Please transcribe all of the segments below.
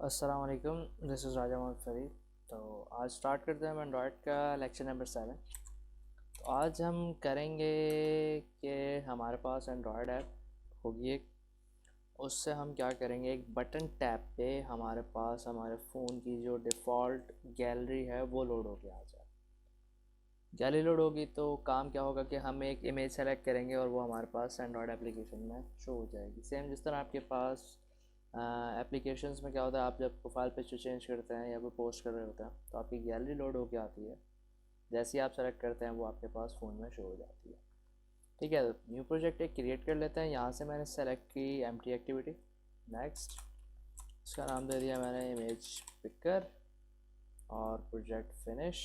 अस्सलाम वालेकुम, this is राजा मोहम्मद फरीद। तो आज स्टार्ट करते हैं हम एंड्रॉयड का लेक्चर नंबर 7। तो आज हम करेंगे कि हमारे पास एंड्रॉयड ऐप होगी एक, उससे हम क्या करेंगे, एक बटन टैप पे हमारे पास हमारे फ़ोन की जो डिफ़ॉल्ट गैलरी है वो लोड होके आ जाए। गैलरी लोड होगी तो काम क्या होगा कि हम एक इमेज सेलेक्ट करेंगे और वो हमारे पास एंड्रॉयड एप्लीकेशन में शो हो जाएगी। सेम जिस तरह आपके पास एप्लीकेशंस में क्या होता है, आप जब प्रोफाइल पिक्चर चेंज करते हैं या कोई पोस्ट कर रहे होते हैं तो आपकी गैलरी लोड होके आती है। जैसे ही आप सेलेक्ट करते हैं वो आपके पास फ़ोन में शो हो जाती है। ठीक है, न्यू प्रोजेक्ट एक क्रिएट कर लेते हैं। यहाँ से मैंने सेलेक्ट की एम्प्टी एक्टिविटी। नेक्स्ट, इसका नाम दे दिया मैंने इमेज पिकर और प्रोजेक्ट फिनिश।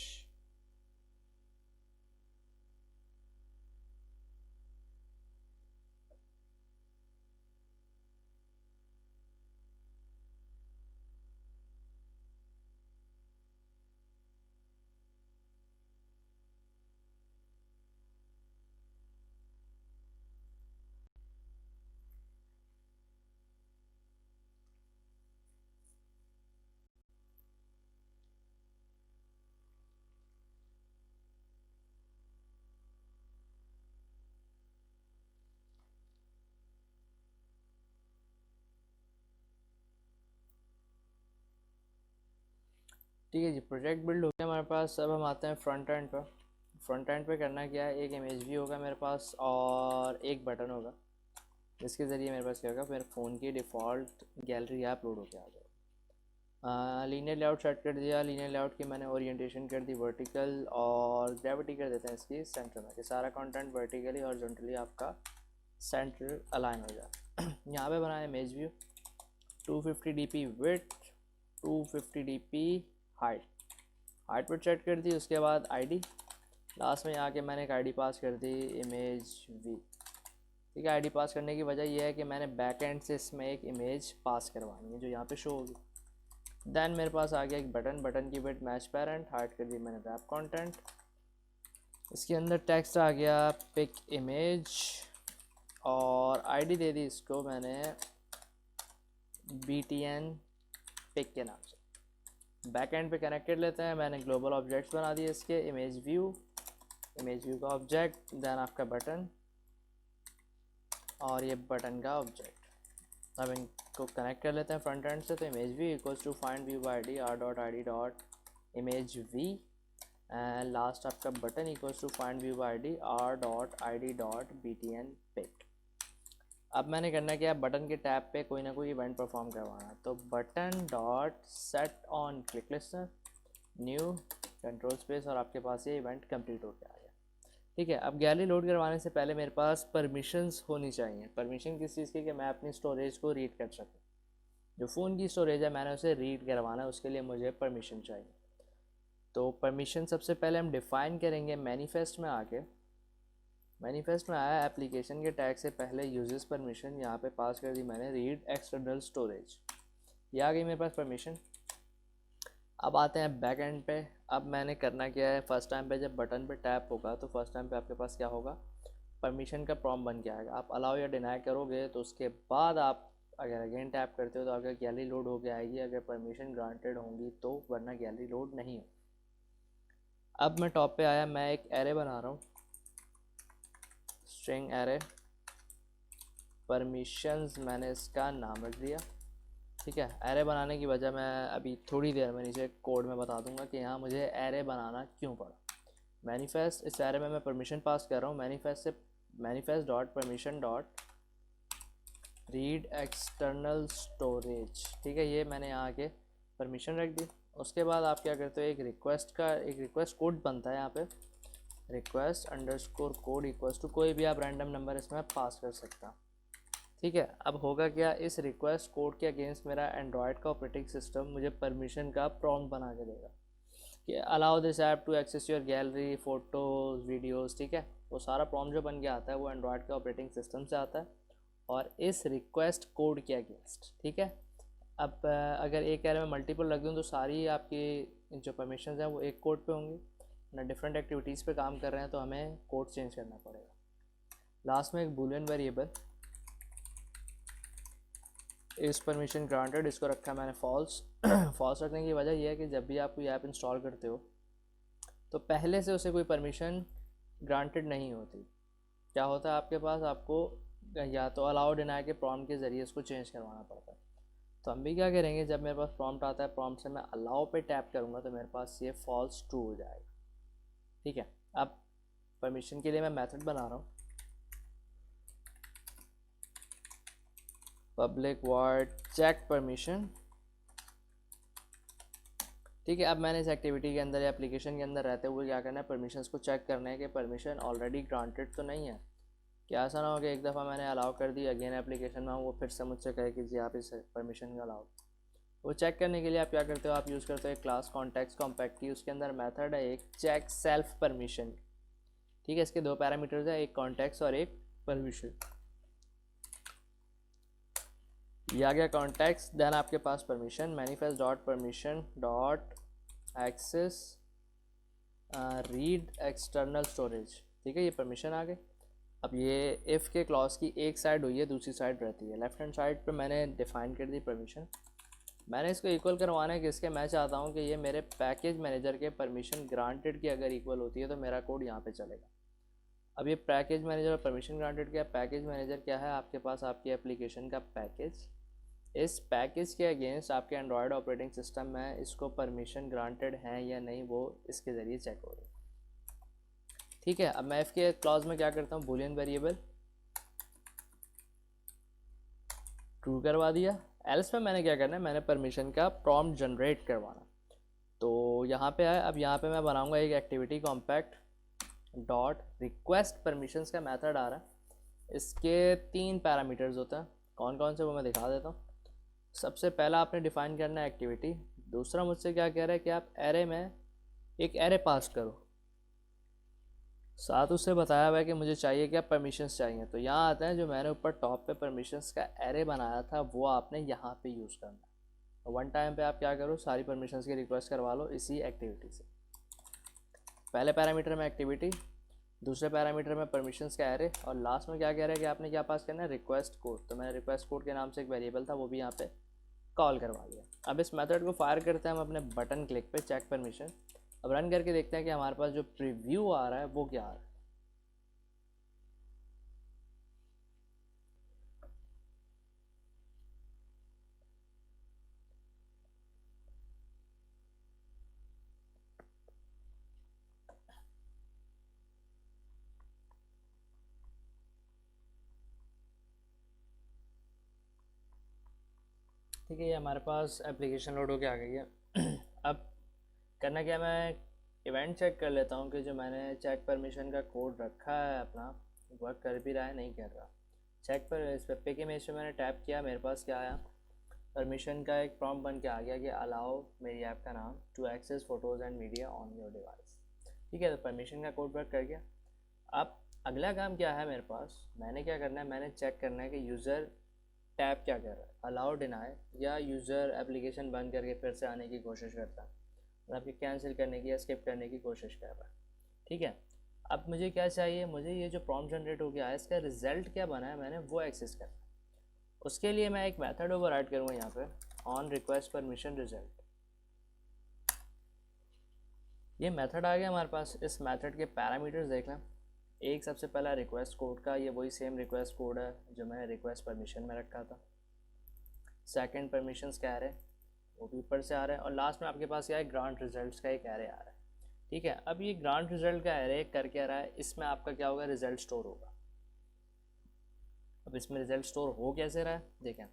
ठीक है जी, प्रोजेक्ट बिल्ड हो गया हमारे पास। अब हम आते हैं फ्रंट एंड पर। फ्रंट एंड पे करना क्या है, एक इमेज भी होगा मेरे पास और एक बटन होगा जिसके ज़रिए मेरे पास क्या होगा, मेरे फ़ोन की डिफ़ॉल्ट गैलरी ऐप लोड होकर आ जाएगा। लीनियर लेआउट सेट कर दिया। लीनियर लेआउट की मैंने ओरिएंटेशन कर दी वर्टिकल और ग्रेविटी कर देते हैं इसकी सेंटर में, कि सारा कंटेंट वर्टिकली हॉरिजॉन्टली आपका सेंटर अलाइन हो जाए। यहाँ पे बनाया image view, 250 dp width, 250 dp height. Height पर सेट कर दी। उसके बाद आईडी, लास्ट में आके मैंने एक आईडी पास कर दी, इमेज वी। ठीक है, आईडी पास करने की वजह यह है कि मैंने बैक एंड से इसमें एक इमेज पास करवानी है जो यहाँ पे शो होगी। देन मेरे पास आ गया एक बटन। बटन की विड्थ मैच पेरेंट, हाइट कर दी मैंने रैप कंटेंट। इसके अंदर टेक्स्ट आ गया पिक इमेज और आईडी दे दी इसको मैंने BTN पिक के नाम से। बैक एंड पे कनेक्ट कर लेते हैं। मैंने ग्लोबल ऑब्जेक्ट्स बना दिए इसके, इमेज व्यू का ऑब्जेक्ट, देन आपका बटन और ये बटन का ऑब्जेक्ट। अब इनको कनेक्ट कर लेते हैं फ्रंट एंड से। तो image view equals to find view by D R dot I D dot image V, and last आपका button equals to find view by D R dot I D dot BTN pick. अब मैंने करना क्या है, button के tab पे कोई ना कोई इवेंट परफॉर्म करवाना। तो button dot set on click listener, new control space, और आपके पास ये इवेंट कंप्लीट हो गया है। ठीक है, अब गैलरी लोड करवाने से पहले मेरे पास परमिशंस होनी चाहिए। परमिशन किस चीज़ की, कि मैं अपनी स्टोरेज को रीड कर सकूँ। जो फ़ोन की स्टोरेज है मैंने उसे रीड करवाना है, उसके लिए मुझे परमिशन चाहिए। तो परमिशन सबसे पहले हम डिफ़ाइन करेंगे मैनिफेस्ट में आके। मैनिफेस्ट में आया एप्लीकेशन के टैग से पहले यूजर्स परमिशन, यहाँ पे पास कर दी मैंने रीड एक्सटर्नल स्टोरेज। ये आ गई मेरे पास परमिशन। अब आते हैं बैक एंड पे। अब मैंने करना क्या है, फर्स्ट टाइम पे जब बटन पे टैप होगा तो फर्स्ट टाइम पे आपके पास क्या होगा, परमिशन का प्रॉम्प्ट बन के आएगा। आप अलाउ या डिनाई करोगे तो उसके बाद आप अगर अगेन टैप करते हो तो आपका गैलरी लोड होके आएगी, अगर परमिशन ग्रांटेड होंगी तो, वरना गैलरी लोड नहीं हो। अब मैं टॉप पे आया, मैं एक एरे बना रहा हूँ, स्ट्रिंग एरे। परमिशंस मैंने इसका नाम रख दिया। ठीक है, एरे बनाने की वजह मैं अभी थोड़ी देर में नीचे कोड में बता दूंगा कि यहाँ मुझे एरे बनाना क्यों पड़ा। मैनिफेस्ट, इस एरे में मैं परमिशन पास कर रहा हूँ। मैनिफेस्ट से manifest dot permission dot read external storage. ठीक है, ये मैंने यहाँ के परमिशन रख दी। उसके बाद आप क्या करते हो, एक रिक्वेस्ट कोड बनता है यहाँ पे, request underscore code equals to, कोई भी आप रैंडम नंबर इसमें पास कर सकता। ठीक है, अब होगा क्या, इस रिक्वेस्ट कोड के अगेंस्ट मेरा एंड्रॉयड का ऑपरेटिंग सिस्टम मुझे परमिशन का प्रॉम्प्ट बना के देगा कि allow this app to access your gallery photos videos. ठीक है, वो सारा प्रॉम्प्ट जो बन के आता है वो एंड्रॉयड के ऑपरेटिंग सिस्टम से आता है और इस रिक्वेस्ट कोड के अगेंस्ट। ठीक है, अब अगर एक एरे में मल्टीपल रख दूँ तो सारी आपकी जो परमिशन हैं वो एक कोड पे होंगी ना, डिफरेंट एक्टिविटीज़ पे काम कर रहे हैं तो हमें कोड चेंज करना पड़ेगा। लास्ट में एक बूलियन वेरिएबल इस परमिशन ग्रांटेड, इसको रखा है मैंने फॉल्स। फॉल्स रखने की वजह यह है कि जब भी आप कोई ऐप इंस्टॉल करते हो तो पहले से उसे कोई परमिशन ग्रांटेड नहीं होती। क्या होता है आपके पास, आपको या तो अलाउ डिनाई के प्रॉम्प्ट के ज़रिए इसको चेंज करवाना पड़ता है। तो हम भी क्या करेंगे, जब मेरे पास प्रॉम्प्ट आता है, प्रॉम्प्ट से मैं अलाउ पे टैप करूँगा तो मेरे पास ये फॉल्स ट्रू हो जाएगा। ठीक है, अब परमिशन के लिए मैं मेथड बना रहा हूँ, पब्लिक वॉइड चेक परमिशन। ठीक है, अब मैंने इस एक्टिविटी के अंदर या एप्लीकेशन के अंदर रहते हुए क्या करना है, परमिशंस को चेक करना है कि परमिशन ऑलरेडी ग्रांटेड तो नहीं है। क्या ऐसा ना हो कि एक दफ़ा मैंने अलाउ कर दी, अगेन एप्लीकेशन में वो फिर से मुझसे कहे कि जी आप इस परमिशन को अलाउ। वो चेक करने के लिए आप क्या करते हो, आप यूज़ करते हो एक क्लास कॉन्टेक्स्ट कॉम्पैक्टी, उसके अंदर मेथड है एक चेक सेल्फ परमिशन। ठीक है, इसके दो पैरामीटर्स है, एक कॉन्टेक्स्ट और एक परमिशन। ये आ गया कॉन्टेक्स्ट, देन आपके पास permission, manifest dot permission dot access read external storage. ठीक है, ये परमिशन आ गई। अब ये इफ़ के क्लॉज की एक साइड हुई है, दूसरी साइड रहती है। लेफ्ट हैंड साइड पे मैंने डिफ़ाइन कर दी परमिशन, मैंने इसको इक्वल करवाना है किसके, मैं चाहता हूँ कि ये मेरे पैकेज मैनेजर के परमिशन ग्रांटेड की अगर इक्वल होती है तो मेरा कोड यहाँ पे चलेगा। अब ये पैकेज मैनेजर और परमिशन ग्रांटेड क्या है, पैकेज मैनेजर क्या है, आपके पास आपकी एप्लीकेशन का पैकेज, इस पैकेज के अगेंस्ट आपके एंड्रॉयड ऑपरेटिंग सिस्टम में इसको परमिशन ग्रांटेड है या नहीं, वो इसके ज़रिए चेक हो रही है। ठीक है, अब मैं इफ़ के क्लॉज में क्या करता हूँ, बूलियन वेरिएबल ट्रू करवा दिया। एल्स में मैंने क्या करना है, मैंने परमिशन का प्रॉम्प्ट जनरेट करवाना। तो यहाँ पे है, अब यहाँ पे मैं बनाऊँगा एक activity compact dot request permissions का मेथड आ रहा है। इसके 3 पैरामीटर्स होते हैं, कौन कौन से वो मैं दिखा देता हूँ। सबसे पहला आपने डिफ़ाइन करना है एक्टिविटी। दूसरा मुझसे क्या कह रहा है कि आप एरे में एक एरे पास करो, साथ उससे बताया हुआ है कि मुझे चाहिए क्या, परमिशंस चाहिए। तो यहाँ आते हैं, जो मैंने ऊपर टॉप पे परमिशंस का एरे बनाया था वो आपने यहाँ पे यूज़ करना है। वन टाइम पे आप क्या करो, सारी परमिशंस की रिक्वेस्ट करवा लो इसी एक्टिविटी से। पहले पैरामीटर में एक्टिविटी, दूसरे पैरामीटर में परमिशंस का एरे, और लास्ट में क्या कह रहा है कि आपने क्या पास करना है, रिक्वेस्ट कोड। तो मैंने रिक्वेस्ट कोड के नाम से एक वेरिएबल था वो भी यहाँ पे कॉल करवा लिया। अब इस मेथड को फायर करते हैं हम अपने बटन क्लिक पे, चेक परमिशन। अब रन करके देखते हैं कि हमारे पास जो प्रीव्यू आ रहा है वो क्या आ रहा है। ठीक है, ये हमारे पास एप्लीकेशन लोड होके आ गई है। अब करना क्या, मैं इवेंट चेक कर लेता हूँ कि जो मैंने चेक परमिशन का कोड रखा है अपना वर्क कर भी रहा है नहीं कर रहा। चेक पर इस पर पिक इमेज पे मैंने टैप किया, मेरे पास क्या आया, परमिशन का एक प्रॉम्प्ट बन के आ गया कि अलाउ मेरी ऐप का नाम to access photos and media on your device. ठीक है, तो परमिशन का कोड वर्क कर गया। अब अगला काम क्या है मेरे पास, मैंने क्या करना है, मैंने चेक करना है कि यूज़र टैप क्या कर रहा है, अलाउ डिनाई, या यूज़र एप्लीकेशन बंद करके फिर से आने की कोशिश करता है, मतलब कि कैंसिल करने की या स्किप करने की कोशिश कर रहा है। ठीक है, अब मुझे क्या चाहिए, मुझे ये जो प्रॉम्प्ट जनरेट हो गया है इसका रिज़ल्ट क्या बना है मैंने वो एक्सेस करना है। उसके लिए मैं एक मेथड ओवरराइड करूँगा यहाँ पे, ऑन रिक्वेस्ट परमिशन रिजल्ट। ये मेथड आ गया हमारे पास। इस मेथड के पैरामीटर्स देख लें। एक सबसे पहला रिक्वेस्ट कोड का, ये वही सेम रिक्वेस्ट कोड है जो मैंने रिक्वेस्ट परमिशन में रखा था। सेकंड परमिशंस का एरे, वो भी ऊपर से आ रहा है। और लास्ट में आपके पास क्या है, ग्रांट रिजल्ट्स का एक एरे आ रहा है। ठीक है, अब ये ग्रांट रिजल्ट का एरे कर क्या रहा है, इसमें आपका क्या होगा, रिजल्ट स्टोर होगा। अब इसमें रिजल्ट स्टोर हो कैसे रहा है देखें,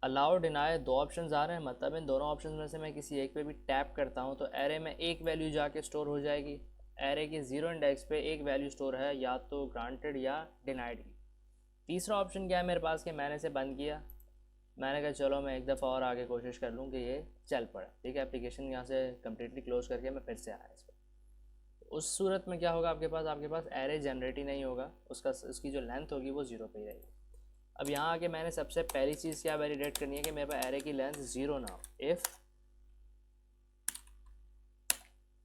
अलाउ डिनाई 2 ऑप्शन आ रहे हैं, मतलब इन दोनों ऑप्शन में से मैं किसी एक पे भी टैप करता हूँ तो एरे में एक वैल्यू जाके स्टोर हो जाएगी। एरे के 0 इंडेक्स पे एक वैल्यू स्टोर है, या तो ग्रांटेड या डिनाइड की। तीसरा ऑप्शन क्या है मेरे पास कि मैंने इसे बंद किया, मैंने कहा चलो मैं एक दफ़ा और आगे कोशिश कर लूँ कि ये चल पड़े। ठीक है, एप्लीकेशन यहाँ से कम्प्लीटली क्लोज करके मैं फिर से आया इस पर। उस सूरत में क्या होगा, आपके पास एरे जनरेट ही नहीं होगा, उसकी जो लेंथ होगी वो 0 पे ही रहेगी। अब यहाँ आके मैंने सबसे पहली चीज़ क्या वैलिडेट करनी है कि मेरे पास एरे की लेंथ 0 ना हो। इफ़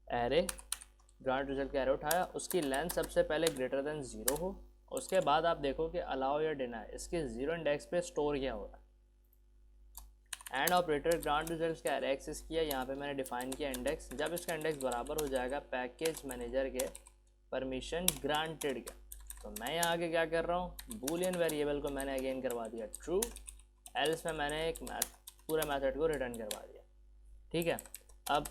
एरे ग्रांट रिजल्ट का एरे उठाया, उसकी लेंथ सबसे पहले ग्रेटर देन 0 हो। उसके बाद आप देखो कि अलाउ या डिनाई इसके 0 इंडेक्स पे स्टोर क्या हो रहा है। एंड ऑपरेटर ग्रांट रिजल्ट का एरे एक्सेस किया, यहाँ पे मैंने डिफाइन किया इंडेक्स। जब इसका इंडेक्स बराबर हो जाएगा पैकेज मैनेजर के परमिशन ग्रांटेड के, तो मैं यहाँ आगे क्या कर रहा हूँ, बूलियन वेरिएबल को मैंने अगेन करवा दिया ट्रू, एल्स में मैंने एक पूरे मेथड को रिटर्न करवा दिया। ठीक है, अब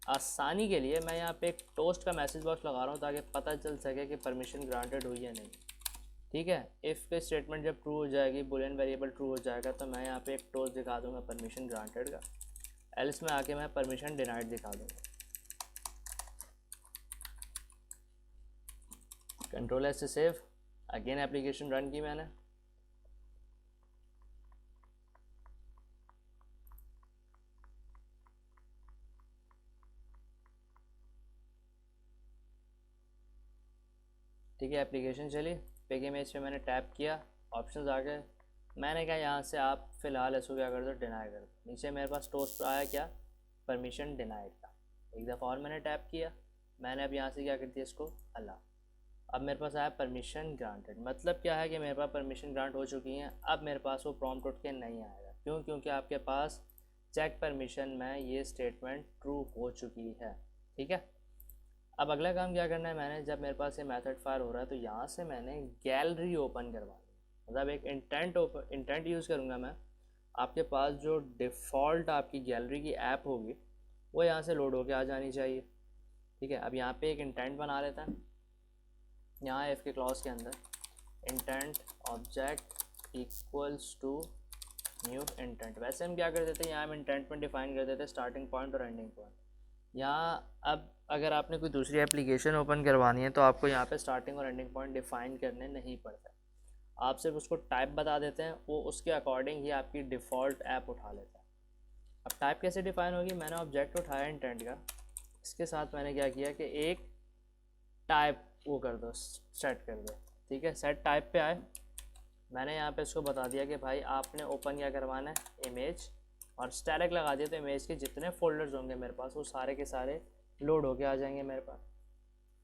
आसानी के लिए मैं यहाँ पे एक टोस्ट का मैसेज बॉक्स लगा रहा हूँ ताकि पता चल सके कि परमिशन ग्रांटेड हुई या नहीं। ठीक है, इफ़ के स्टेटमेंट जब ट्रू हो जाएगी, बुलियन वेरिएबल ट्रू हो जाएगा, तो मैं यहाँ पे एक टोस्ट दिखा दूंगा परमिशन ग्रांटेड का, एल्स में आके मैं परमिशन डिनाइड दिखा दूंगा। कंट्रोल एस से सेव, अगेन एप्लीकेशन रन की मैंने। ठीक है, एप्लीकेशन चली, पिक इमेज पे मैंने टैप किया, ऑप्शंस आ गए। मैंने कहा यहाँ से आप फ़िलहाल इसको क्या कर दो, डिनाई कर दो। नीचे मेरे पास टोस्ट आया क्या, परमिशन डिनाइड का। एक दफ़ा और मैंने टैप किया, मैंने अब यहाँ से क्या कर दिया इसको अलाउ। अब मेरे पास आया परमिशन ग्रांटेड। मतलब क्या है कि मेरे पास परमिशन ग्रांट हो चुकी हैं। अब मेरे पास वो प्रॉम्प्ट उठ के नहीं आएगा। क्यों? क्योंकि आपके पास चेक परमिशन में ये स्टेटमेंट ट्रू हो चुकी है। ठीक है, अब अगला काम क्या करना है, मैंने जब मेरे पास ये मेथड फायर हो रहा है तो यहाँ से मैंने गैलरी ओपन करवानी है। मतलब एक इंटेंट यूज़ करूँगा मैं। आपके पास जो डिफ़ॉल्ट आपकी गैलरी की ऐप होगी वो यहाँ से लोड होके आ जानी चाहिए। ठीक है, अब यहाँ पे एक इंटेंट बना लेता है। यहाँ एफ के क्लॉज के अंदर intent object equals to new intent. वैसे हम क्या कर देते हैं, यहाँ हम इंटेंट में डिफाइन कर देते हैं स्टार्टिंग पॉइंट और एंडिंग पॉइंट। यहाँ अब अगर आपने कोई दूसरी एप्लीकेशन ओपन करवानी है तो आपको यहाँ पे स्टार्टिंग और एंडिंग पॉइंट डिफाइन करने नहीं पड़ता। आप सिर्फ उसको टाइप बता देते हैं, वो उसके अकॉर्डिंग ही आपकी डिफ़ॉल्ट ऐप उठा लेता है। अब टाइप कैसे डिफाइन होगी, मैंने ऑब्जेक्ट उठाया इंटेंट का, इसके साथ मैंने क्या किया कि एक टाइप वो कर दो, सेट कर दो। ठीक है, सेट टाइप पे आए, मैंने यहाँ पे इसको बता दिया कि भाई आपने ओपन क्या करवाना है, इमेज, और स्टैटिक लगा दिया तो इमेज के जितने फोल्डर्स होंगे मेरे पास वो सारे के सारे लोड होके आ जाएंगे मेरे पास।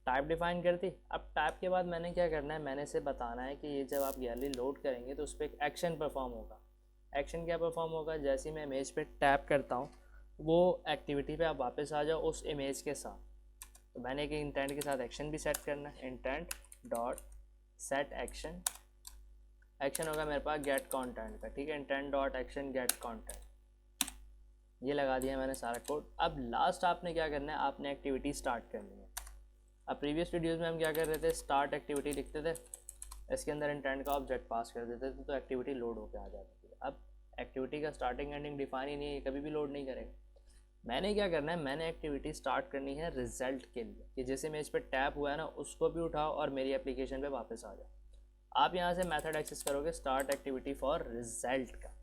टाइप डिफाइन कर दी। अब टाइप के बाद मैंने क्या करना है, मैंने इसे बताना है कि ये जब आप गैलरी लोड करेंगे तो उस पर एक एक्शन परफॉर्म होगा। एक्शन क्या परफॉर्म होगा, जैसे ही मैं इमेज पे टैप करता हूँ वो एक्टिविटी पे आप वापस आ जाओ उस इमेज के साथ। तो मैंने एक इंटेंट के साथ एक्शन भी सेट करना है, intent dot set action. Action होगा मेरे पास गेट कंटेंट का। ठीक है, intent dot action get content, ये लगा दिया मैंने सारा कोड। अब लास्ट आपने क्या करना है, आपने एक्टिविटी स्टार्ट करनी है। अब प्रीवियस वीडियोस में हम क्या कर रहे थे, स्टार्ट एक्टिविटी लिखते थे, इसके अंदर इंटेंट का ऑब्जेक्ट पास कर देते थे तो एक्टिविटी लोड होकर आ जाती थी। अब एक्टिविटी का स्टार्टिंग एंडिंग डिफाइन ही नहीं है, कभी भी लोड नहीं करेगा। मैंने क्या करना है, मैंने एक्टिविटी स्टार्ट करनी है रिजल्ट के लिए, कि जैसे मैं इस पर टैप हुआ है ना उसको भी उठाओ और मेरी एप्लीकेशन पे वापस आ जाओ। आप यहाँ से मेथड एक्सेस करोगे स्टार्ट एक्टिविटी फॉर रिजल्ट का।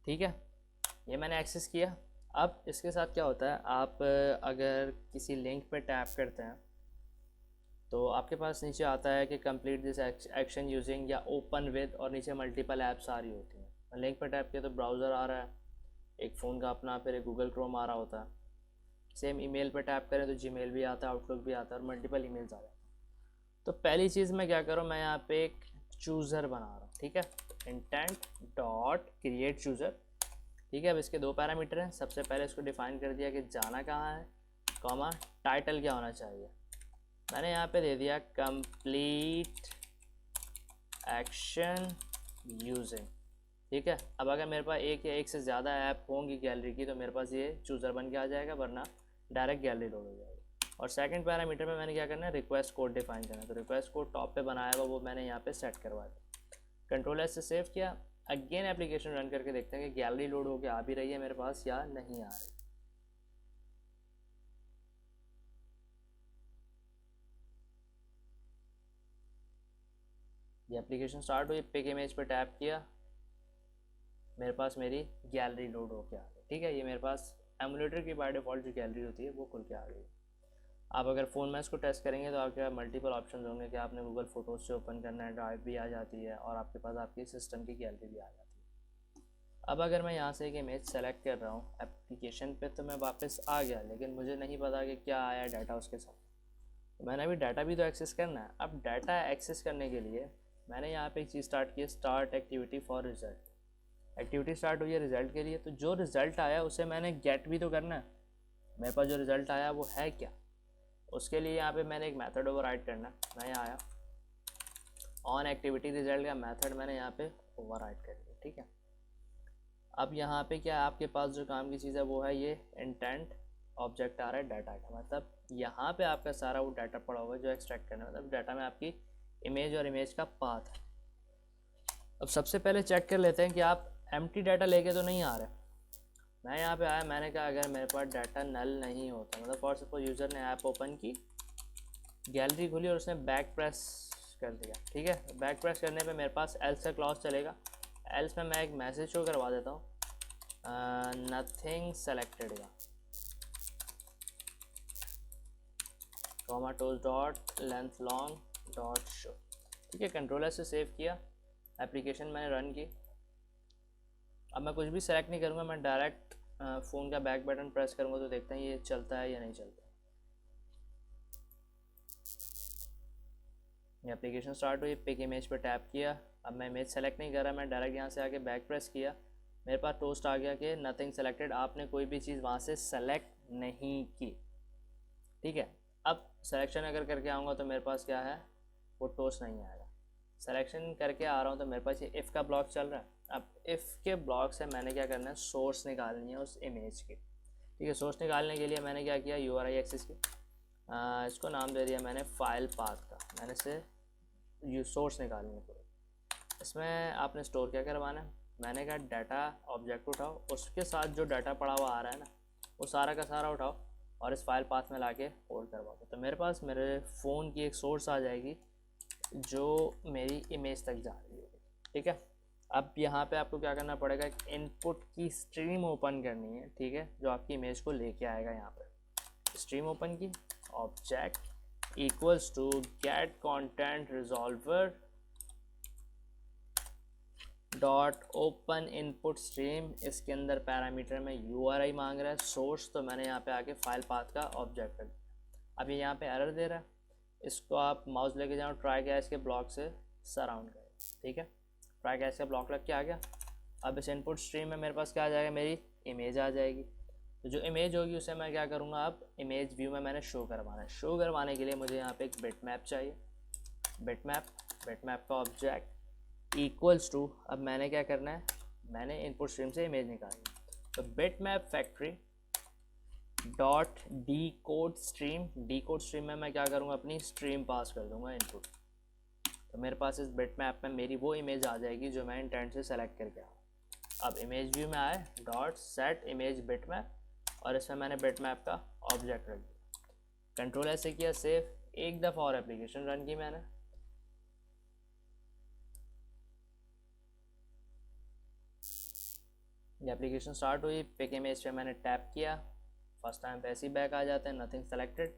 ठीक है, ये मैंने एक्सेस किया। अब इसके साथ क्या होता है, आप अगर किसी लिंक पे टैप करते हैं तो आपके पास नीचे आता है कि कंप्लीट दिस एक्शन यूजिंग या ओपन विद, और नीचे मल्टीपल ऐप्स आ रही होती हैं। लिंक पे टैप किया तो ब्राउज़र आ रहा है, एक फ़ोन का अपना, फिर एक गूगल क्रोम आ रहा होता है। सेम ईमेल पे टैप करें तो जीमेल भी आता है, आउटलुक भी आता है, और मल्टीपल ईमेल्स आ जाते हैं। तो पहली चीज़ मैं क्या करूँ, मैं यहाँ पे एक चूज़र बना रहा हूँ। ठीक है, इंटेंट डॉट क्रिएट चूज़र। ठीक है, अब इसके दो पैरामीटर हैं। सबसे पहले इसको डिफाइन कर दिया कि जाना कहाँ है, कॉमा टाइटल क्या होना चाहिए। मैंने यहाँ पे दे दिया कंप्लीट एक्शन यूजिंग। ठीक है, अब अगर मेरे पास एक या एक से ज़्यादा ऐप होंगी गैलरी की तो मेरे पास ये चूज़र बन के आ जाएगा, वरना डायरेक्ट गैलरी लोड हो जाएगी। और सेकंड पैरामीटर में मैंने क्या करना है, रिक्वेस्ट कोड डिफाइन करना है। तो रिक्वेस्ट कोड टॉप पे बनाया हुआ वो मैंने यहाँ पे सेट करवा दिया। कंट्रोल एस से सेव किया। अगेन एप्लीकेशन रन करके देखते हैं कि गैलरी लोड होकर आ भी रही है मेरे पास या नहीं आ रही। ये एप्लीकेशन स्टार्ट हुई, पिक इमेज पे टैप किया, मेरे पास मेरी गैलरी लोड होके आ गई। ठीक है, ये मेरे पास एमुलेटर की बाय डिफ़ॉल्ट जो गैलरी होती है वो खुल के आ गई। आप अगर फ़ोन में इसको टेस्ट करेंगे तो आपके पास मल्टीपल ऑप्शन होंगे कि आपने गूगल फ़ोटोज़ से ओपन करना है, ड्राइव भी आ जाती है, और आपके पास आपकी सिस्टम की गैलरी भी आ जाती है। अब अगर मैं यहाँ से एक इमेज सेलेक्ट कर रहा हूँ एप्लीकेशन पे तो मैं वापस आ गया, लेकिन मुझे नहीं पता कि क्या आया डाटा उसके साथ। तो मैंने अभी डाटा भी तो एक्सेस करना है। अब डाटा एक्सेस करने के लिए मैंने यहाँ पे एक चीज़ स्टार्ट की, start activity for result. Activity start हुई है रिजल्ट के लिए, तो जो रिज़ल्ट आया उसे मैंने गेट भी तो करना है। मेरे पास जो रिज़ल्ट आया वो है क्या, उसके लिए यहाँ पे मैंने एक मेथड ओवरराइड करना है। मैं यहाँ आया, ऑन एक्टिविटी रिजल्ट का मेथड मैंने यहाँ पे ओवरराइड कर दिया, ठीक है। अब यहाँ पे क्या आपके पास जो काम की चीज़ है वो है ये इंटेंट ऑब्जेक्ट आ रहा है डाटा का, मतलब यहाँ पे आपका सारा वो डाटा पड़ा हुआ है जो एक्सट्रैक्ट करना है, मतलब डाटा में आपकी इमेज और इमेज का पाथ है। अब सबसे पहले चेक कर लेते हैं कि आप एम्प्टी डाटा लेके तो नहीं आ रहे। मैं यहाँ पे आया, मैंने कहा अगर मेरे पास डाटा नल नहीं होता, मतलब फॉर सपोज यूज़र ने ऐप ओपन की, गैलरी खुली और उसने बैक प्रेस कर दिया, ठीक है। बैक प्रेस करने पे मेरे पास एल्स का क्लॉज चलेगा। एल्स में मैं एक मैसेज शो करवा देता हूँ, नथिंग सेलेक्टेड का, comma toes dot length long dot show, ठीक है। कंट्रोलर से सेव किया, एप्लीकेशन मैंने रन की। अब मैं कुछ भी सेलेक्ट नहीं करूँगा, मैं डायरेक्ट फ़ोन का बैक बटन प्रेस करूँगा तो देखते हैं ये चलता है या नहीं चलता। ये एप्लीकेशन स्टार्ट हुई, पिक इमेज पर टैप किया। अब मैं इमेज सेलेक्ट नहीं कर रहा, मैं डायरेक्ट यहाँ से आके बैक प्रेस किया, मेरे पास टोस्ट आ गया कि नथिंग सेलेक्टेड, आपने कोई भी चीज़ वहाँ से सेलेक्ट नहीं की, ठीक है। अब सिलेक्शन अगर करके आऊँगा तो मेरे पास क्या है, वो टोस्ट नहीं आएगा। सिलेक्शन करके आ रहा हूँ तो मेरे पास ये इफ़ का ब्लॉक चल रहा है। अब इफ़ के ब्लॉक से मैंने क्या करना है, सोर्स निकालनी है उस इमेज की, ठीक है। सोर्स निकालने के लिए मैंने क्या किया, URI एक्सेस की, इसको नाम दे दिया मैंने फाइल पाथ का। मैंने से सोर्स निकालनी है पूरी। इसमें आपने स्टोर क्या करवाना है, मैंने कहा डाटा ऑब्जेक्ट उठाओ, उसके साथ जो डाटा पड़ा हुआ आ रहा है ना वो सारा का सारा उठाओ और इस फाइल पाथ में लाके होल्ड करवा दो। तो मेरे पास मेरे फ़ोन की एक सोर्स आ जाएगी जो मेरी इमेज तक जा रही होगी, ठीक है। अब यहाँ पे आपको क्या करना पड़ेगा, एक इनपुट की स्ट्रीम ओपन करनी है, ठीक है, जो आपकी इमेज को लेके आएगा। यहाँ पे स्ट्रीम ओपन की, object equals to get content resolver dot open input stream. इसके अंदर पैरामीटर में URI मांग रहा है, सोर्स तो मैंने यहाँ पे आके फाइल पाथ का ऑब्जेक्ट रख दिया। अब ये यहाँ पे एरर दे रहा है, इसको आप माउस लेके जाओ, ट्राई गैस के ब्लॉक से सराउंड करें, ठीक है। ट्राई गैस का ब्लॉक लग के आ गया। अब इस इनपुट स्ट्रीम में मेरे पास क्या आ जाएगा, मेरी इमेज आ जाएगी। तो जो इमेज होगी उसे मैं क्या करूँगा, अब इमेज व्यू में मैंने शो करवाना है। शो करवाने के लिए मुझे यहाँ पे एक बिटमैप चाहिए। बिटमैप का ऑब्जेक्ट इक्वल्स टू, अब मैंने क्या करना है, मैंने इनपुट स्ट्रीम से इमेज निकालनी है। तो bitmap factory dot D code stream में मैं क्या करूँगा, अपनी स्ट्रीम पास कर दूँगा इनपुट। तो मेरे पास इस बिटमैप में मेरी वो इमेज आ जाएगी जो मैं इंटेंट से सेलेक्ट करके आया। अब इमेज व्यू में आए, डॉट सेट इमेज बिटमैप, और इसमें मैंने बिटमैप का ऑब्जेक्ट रख दिया। कंट्रोल ऐसे किया, सेव, एक दफ़ा और एप्लीकेशन रन की मैंने। ये एप्लीकेशन स्टार्ट हुई, पिक इमेज पे मैंने टैप किया, फर्स्ट टाइम पे ऐसे ही बैक आ जाते हैं, नथिंग सेलेक्टेड।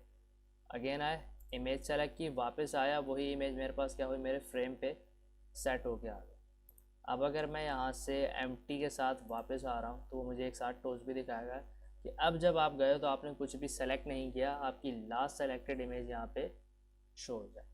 अगेन आए, इमेज सेलेक्ट की, वापस आया, वही इमेज मेरे पास क्या हुई, मेरे फ्रेम पे सेट होके आ गया। अब अगर मैं यहाँ से एम्प्टी के साथ वापस आ रहा हूँ तो वो मुझे एक साथ टोस्ट भी दिखाएगा कि अब जब आप गए हो तो आपने कुछ भी सेलेक्ट नहीं किया, आपकी लास्ट सेलेक्टेड इमेज यहाँ पे शो हो जाए।